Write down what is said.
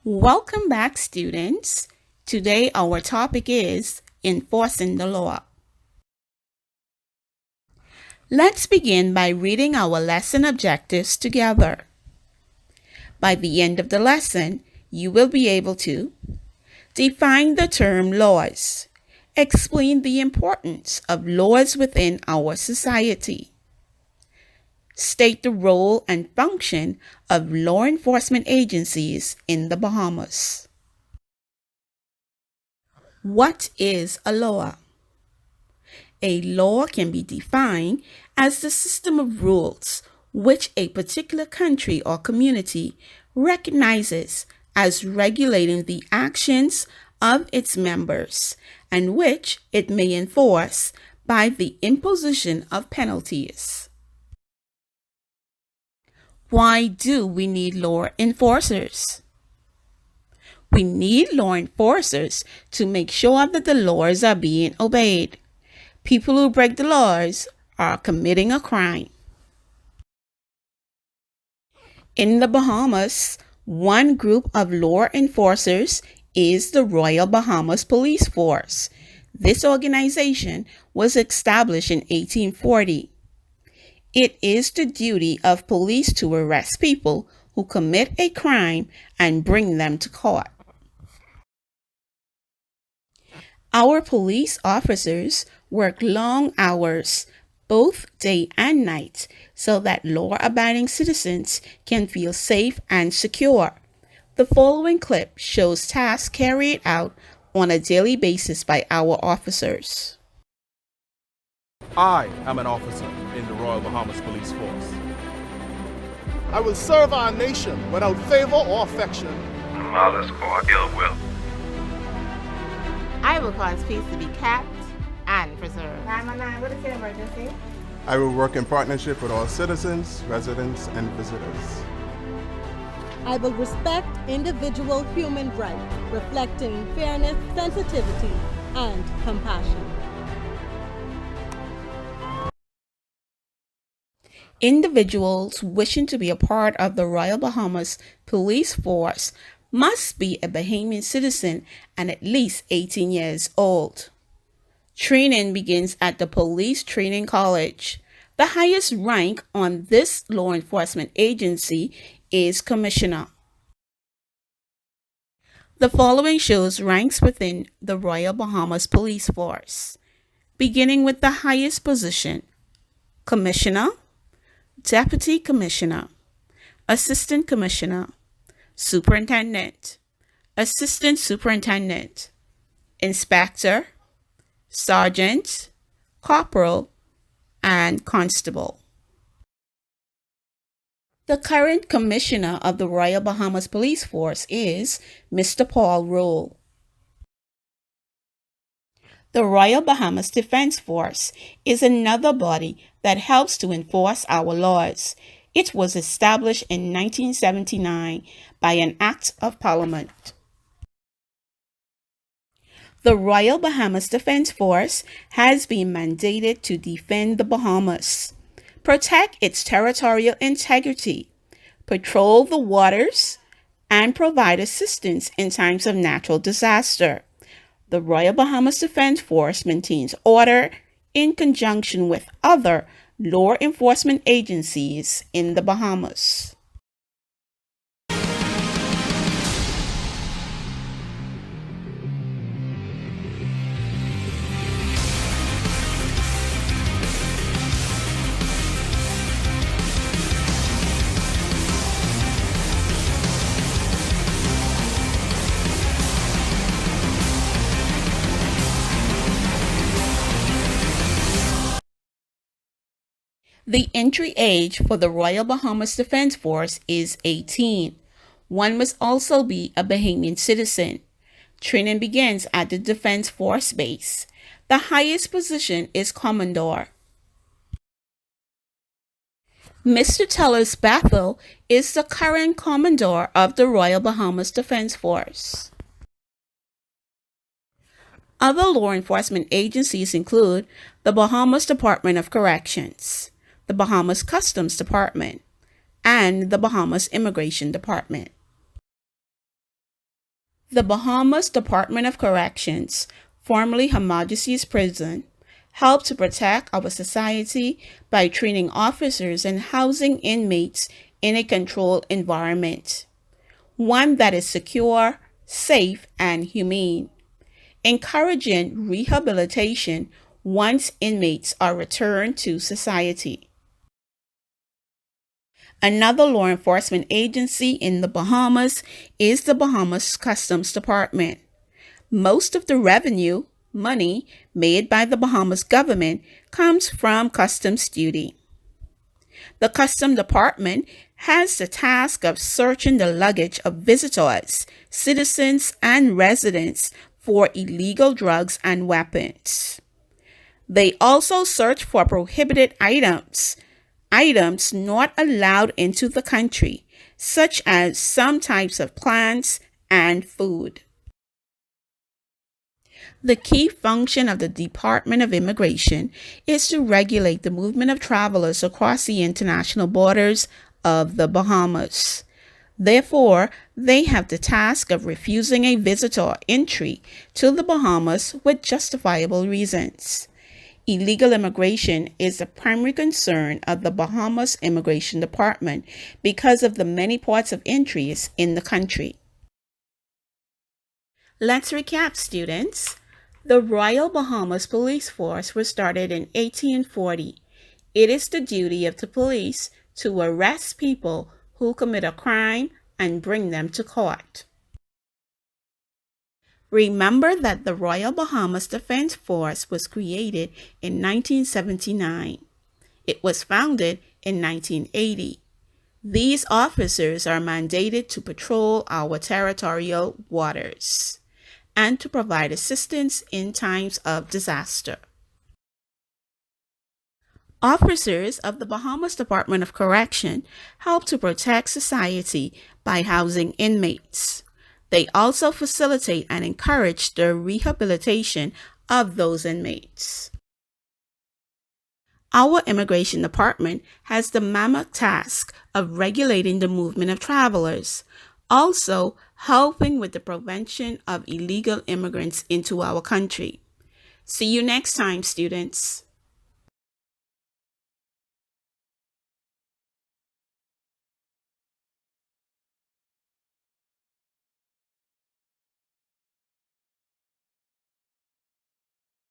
Welcome back, students. Today our topic is enforcing the law. Let's begin by reading our lesson objectives together. By the end of the lesson, you will be able to define the term laws, explain the importance of laws within our society, state the role and function of law enforcement agencies in the Bahamas. What is a law? A law can be defined as the system of rules which a particular country or community recognizes as regulating the actions of its members and which it may enforce by the imposition of penalties. Why do we need law enforcers? We need law enforcers to make sure that the laws are being obeyed. People who break the laws are committing a crime. In the Bahamas, one group of law enforcers is the Royal Bahamas Police Force. This organization was established in 1840. It is the duty of police to arrest people who commit a crime and bring them to court. Our police officers work long hours, both day and night, so that law-abiding citizens can feel safe and secure. The following clip shows tasks carried out on a daily basis by our officers. I am an officer in the Royal Bahamas Police Force. I will serve our nation without favor or affection. Malice or ill will. I will cause peace to be kept and preserved. 911, what is your emergency? I will work in partnership with all citizens, residents, and visitors. I will respect individual human rights, reflecting fairness, sensitivity, and compassion. Individuals wishing to be a part of the Royal Bahamas Police Force must be a Bahamian citizen and at least 18 years old. Training begins at the Police Training College. The highest rank on this law enforcement agency is Commissioner. The following shows ranks within the Royal Bahamas Police Force, beginning with the highest position: Commissioner, Deputy Commissioner, Assistant Commissioner, Superintendent, Assistant Superintendent, Inspector, Sergeant, Corporal, and Constable. The current Commissioner of the Royal Bahamas Police Force is Mr. Paul Roll. The Royal Bahamas Defense Force is another body that helps to enforce our laws. It was established in 1979 by an Act of Parliament. The Royal Bahamas Defense Force has been mandated to defend the Bahamas, protect its territorial integrity, patrol the waters, and provide assistance in times of natural disaster. The Royal Bahamas Defense Force maintains order in conjunction with other law enforcement agencies in the Bahamas. The entry age for the Royal Bahamas Defense Force is 18. One must also be a Bahamian citizen. Training begins at the Defense Force base. The highest position is Commodore. Mr. Tellers Bethel is the current Commodore of the Royal Bahamas Defense Force. Other law enforcement agencies include the Bahamas Department of Corrections, the Bahamas Customs Department, and the Bahamas Immigration Department. The Bahamas Department of Corrections, formerly Her Majesty's Prison, help to protect our society by training officers and housing inmates in a controlled environment, one that is secure, safe, and humane, encouraging rehabilitation once inmates are returned to society. Another law enforcement agency in the Bahamas is the Bahamas Customs Department. Most of the revenue, money made by the Bahamas government comes from customs duty. The Customs Department has the task of searching the luggage of visitors, citizens, and residents for illegal drugs and weapons. They also search for prohibited items not allowed into the country, such as some types of plants and food. The key function of the Department of Immigration is to regulate the movement of travelers across the international borders of the Bahamas. Therefore, they have the task of refusing a visitor entry to the Bahamas with justifiable reasons. Illegal immigration is the primary concern of the Bahamas Immigration Department because of the many ports of entries in the country. Let's recap, students. The Royal Bahamas Police Force was started in 1840. It is the duty of the police to arrest people who commit a crime and bring them to court. Remember that the Royal Bahamas Defense Force was created in 1979. It was founded in 1980. These officers are mandated to patrol our territorial waters and to provide assistance in times of disaster. Officers of the Bahamas Department of Correction help to protect society by housing inmates. They also facilitate and encourage the rehabilitation of those inmates. Our Immigration Department has the mammoth task of regulating the movement of travelers, also helping with the prevention of illegal immigrants into our country. See you next time, students.